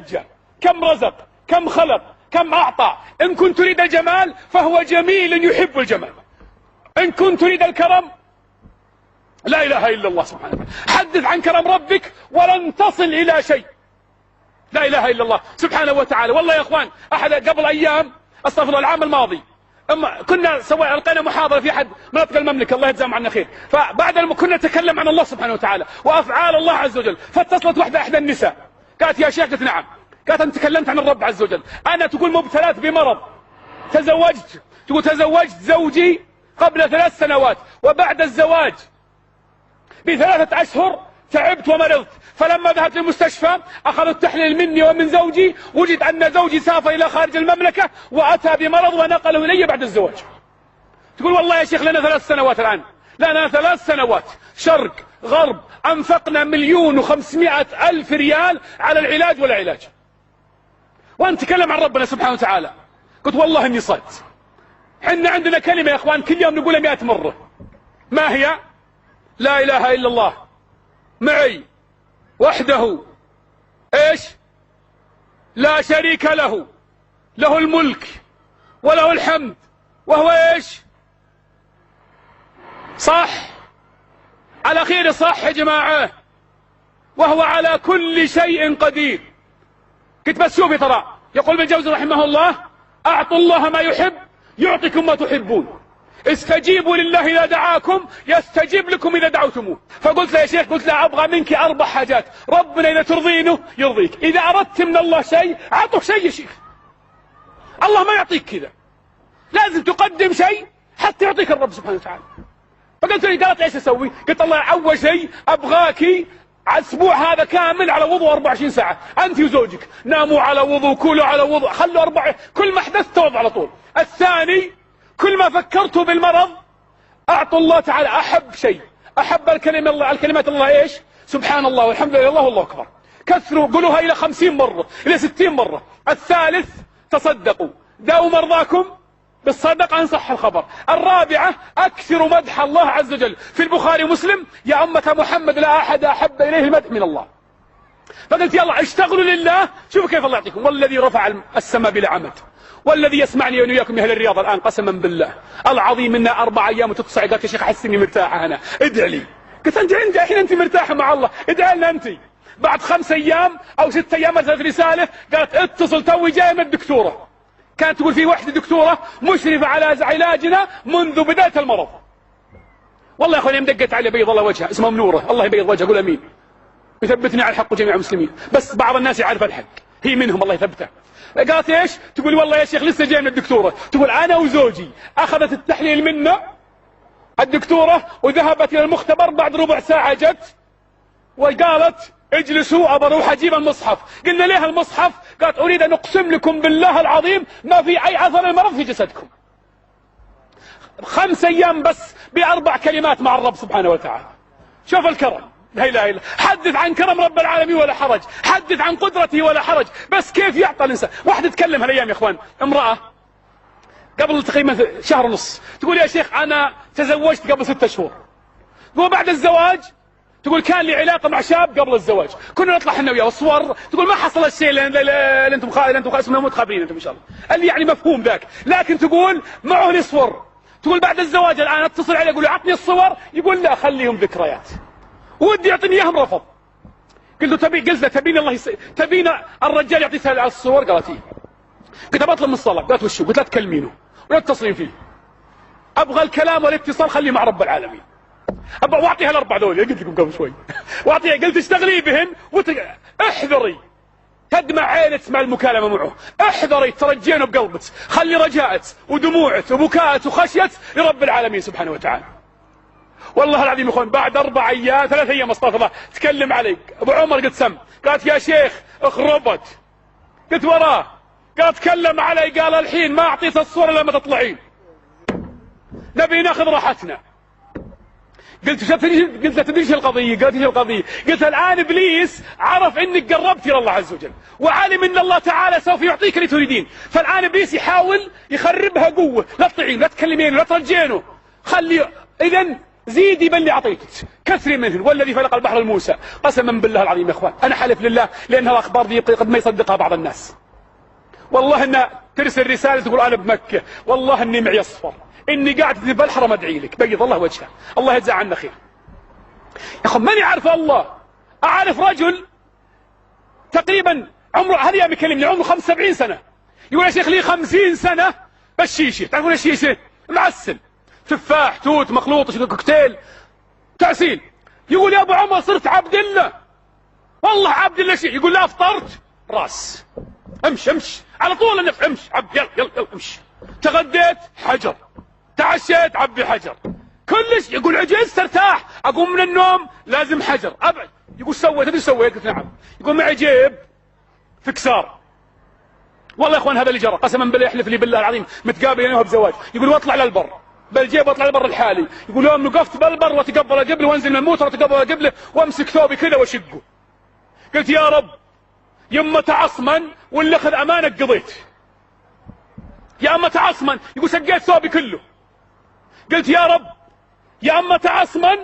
نجى، كم رزق، كم خلق، كم أعطى. إن كنت تريد الجمال فهو جميل يحب الجمال، إن كنت تريد الكرم لا إله إلا الله سبحانه وتعالى. حدث عن كرم ربك ولن تصل إلى شيء. لا إله إلا الله سبحانه وتعالى. والله يا إخوان أحد قبل أيام، استغفر الله، العام الماضي كنا ألقينا محاضرة في أحد مناطق المملكة، الله يجزاهم عنا خير. فبعد كنا نتكلم عن الله سبحانه وتعالى وأفعال الله عز وجل، فاتصلت واحدة إحدى النساء قالت يا شيخ، قلت نعم. قالت أنا تكلمت عن الرب عز وجل، أنا تقول مبتلات بمرض، تزوجت، تقول تزوجت زوجي قبل 3 سنوات، وبعد الزواج ب3 أشهر تعبت ومرضت، فلما ذهبت للمستشفى أخذوا التحليل مني ومن زوجي، وجد أن زوجي سافر إلى خارج المملكة وأتى بمرض ونقله إلي بعد الزواج. تقول والله يا شيخ لنا 3 سنوات الآن، لنا 3 سنوات شرق غرب، أنفقنا 1,500,000 ريال على العلاج ولا علاج، ونتكلم عن ربنا سبحانه وتعالى. قلت والله إني صدت. حنا عندنا كلمة يا إخوان كل يوم نقولها 100 مرة، ما هي؟ لا إله إلا الله معي وحده ايش؟ لا شريك له، له الملك وله الحمد وهو ايش؟ صح؟ على خير صح يا جماعة، وهو على كل شيء قدير. قلت بس شوفي ترى، يقول ابن الجوزي رحمه الله اعطوا الله ما يحب يعطيكم ما تحبون، استجيبوا لله إذا دعاكم يستجيب لكم إذا دعوتموه. فقلت له يا شيخ، قلت له أبغى منك 4 حاجات، ربنا إذا ترضينه يرضيك، إذا أردت من الله شيء أعطه شيء يا شيخ. الله ما يعطيك كذا، لازم تقدم شيء حتى يعطيك الرب سبحانه وتعالى. فقلت لي قالت ايش اسوي؟ قلت الله أول شيء أبغاكي على الأسبوع هذا كامل على وضوء 24 ساعة، أنت وزوجك ناموا على وضوء، كلوا على وضوء، خلوا 4، كل ما حدث توضع على طول. الثاني كل ما فكرتوا بالمرض أعطوا الله تعالى أحب شيء، أحب الكلمات الله إيش؟ سبحان الله والحمد لله والله أكبر، كثروا قولوها إلى 50 مرة إلى 60 مرة. الثالث تصدقوا، داووا مرضاكم بالصدقة إن صح الخبر. الرابعة أكثروا مدح الله عز وجل، في البخاري ومسلم يا أمة محمد لا أحد أحب إليه المدح من الله. فقلت يلا اشتغلوا لله، شوفوا كيف الله يعطيكم. والذي رفع السماء بلا عمد، والذي يسمعني وإياكم يا أهل الرياض الآن قسما بالله العظيم إنها 4 أيام وتتصع. قالت يا شيخ أحس إني مرتاحة أنا، ادعي لي. قلت أنت عندي الحين أنت مرتاحة مع الله، ادعي لنا أنت. بعد 5 أيام أو 6 أيام أرسلت رسالة قالت اتصل توي جاي من الدكتورة، كانت تقول في وحدة دكتورة مشرفة على علاجنا منذ بداية المرض. والله يا أخواني مدقت علي بيض الله وجهها، اسمها منورة، الله يبيض وجهها، قول أمين يثبتني على الحق وجميع المسلمين. بس بعض الناس يعرف الحق، هي منهم الله يثبتها. قالت ايش؟ تقول والله يا شيخ لسه جاي من الدكتورة، تقول انا وزوجي اخذت التحليل منا الدكتورة وذهبت الى المختبر، بعد ربع ساعة جت وقالت اجلسوا ابى اروح اجيب المصحف. قلنا ليه المصحف؟ قالت اريد ان اقسم لكم بالله العظيم ما في اي اثر المرض في جسدكم. 5 أيام بس ب4 كلمات مع الرب سبحانه وتعالى. شوف الكرم، لا اله الا. حدث عن كرم رب العالمين ولا حرج، حدث عن قدرته ولا حرج، بس كيف يعطى الانسان. واحد تكلم هالايام يا اخوان، امراه قبل تقريبا 1.5 شهر تقول يا شيخ انا تزوجت قبل 6 شهور، تقول بعد الزواج تقول كان لي علاقه مع شاب قبل الزواج، كنا نطلع احنا وياه والصور، تقول ما حصل الشيء اللي انتم اسمه متخابرين انتم ان شاء الله، اللي يعني مفهوم ذاك، لكن تقول معه لي صور. تقول بعد الزواج الان اتصل عليه اقول له اعطني الصور، يقول لا خليهم ذكريات، ودي يعطيني اياهم رفض. قلت له تبين الله تبين الرجال يعطيك على الصور؟ قالت ايه. قلت بطلب من الصلاه. قالت وشو؟ قلت لا تكلمينه ولا تتصلين فيه، ابغى الكلام والاتصال خليه مع رب العالمين. ابغى واعطيها ال4 ذول قلت لكم قبل شوي، واعطيها. قلت اشتغلي بهن احذري تدمع عينك مع المكالمه معه، احذري ترجينه بقلبك، خلي رجاءك ودموعك وبكاءك وخشيتك لرب العالمين سبحانه وتعالى. والله العظيم يا اخوان بعد 4 أيام 3 أيام استغفر الله تكلم علي ابو عمر، قلت سم، قالت يا شيخ اخربت. قلت وراه، قال تكلم علي، قال الحين ما اعطيت الصورة لما تطلعين، نبي ناخذ راحتنا. قلت له تدري ايش القضيه؟ قالت ايش القضيه؟ قلت الان ابليس عرف انك قربت الى الله عز وجل وعلم ان الله تعالى سوف يعطيك اللي تريدين، فالان ابليس يحاول يخربها قوه، لا تطيعين لا تكلمين لا ترجينه، خلي. اذا زيدي باللي أعطيتك، كثري منهن، والذي فلق البحر الموسى، قسما بالله العظيم يا إخوان أنا حلف لله لأنها الأخبار دي قد ما يصدقها بعض الناس. والله إنها ترسل رسالة تقول أنا بمكة، والله إني معي أصفر، إني قاعد في الحرم أدعي لك، بيض الله وجهه، الله يجزاه عنا خير. يا أخي ماني عارف الله، أعرف رجل تقريبا عمره، هذا يوم يكلمني عمره 75 سنة، يقول يا شيخ لي 50 سنة بالشيشة. تعرفون الشيشة؟ معسل، تفاح، توت، مخلوط، كوكتيل، تعسيل. يقول يا ابو عمر صرت عبد الله، والله عبد الله. شيء يقول لا افطرت راس، امشي امشي على طول النفس، امشي عبد، يلا يلا يلا امشي. تغديت حجر، تعشيت عبي حجر، كلش. يقول عجزت ارتاح، اقوم من النوم لازم حجر ابعد. يقول سويت، تدري سويت؟ قلت نعم. يقول معي جيب فكسار، والله يا اخوان هذا اللي جرى، قسما بالله يحلف لي بالله العظيم متقابل انا وهو بزواج. يقول واطلع للبر بالجيب، واطلع للبر الحالي. يقول يوم وقفت بالبر واتقبل قبله وانزل من الموتر واتقبل قبله وامسك ثوبي كذا واشقه، قلت يا رب يما تعصمن واللي اخذ امانك قضيت، يا اما تعصمن. يقول سقيت ثوبي كله، قلت يا رب يا اما تعصمن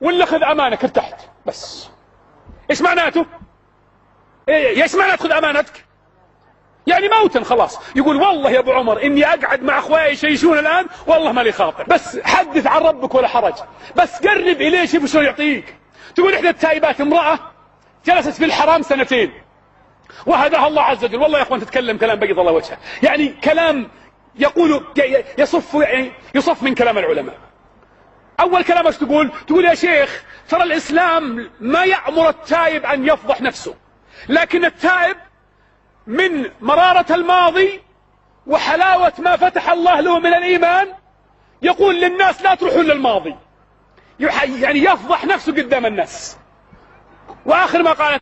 واللي اخذ امانك ارتحت. بس ايش معناته؟ ايش معناته تاخذ امانتك؟ يعني موتا خلاص. يقول والله يا ابو عمر اني اقعد مع اخوياي يشيشون الان والله ما لي خاطر، بس حدث عن ربك ولا حرج، بس قرب اليه شوف شو يعطيك. تقول احدى التائبات امراه جلست في الحرام 2 سنين وهداها الله عز وجل. والله يا اخوان تتكلم كلام بيض الله وجهه، يعني كلام يقول يصف، يعني يصف من كلام العلماء. اول كلام ايش تقول؟ تقول يا شيخ ترى الاسلام ما يأمر التائب ان يفضح نفسه، لكن التائب من مرارة الماضي وحلاوة ما فتح الله له من الإيمان يقول للناس لا تروحون للماضي، يعني يفضح نفسه قدام الناس. وآخر ما قال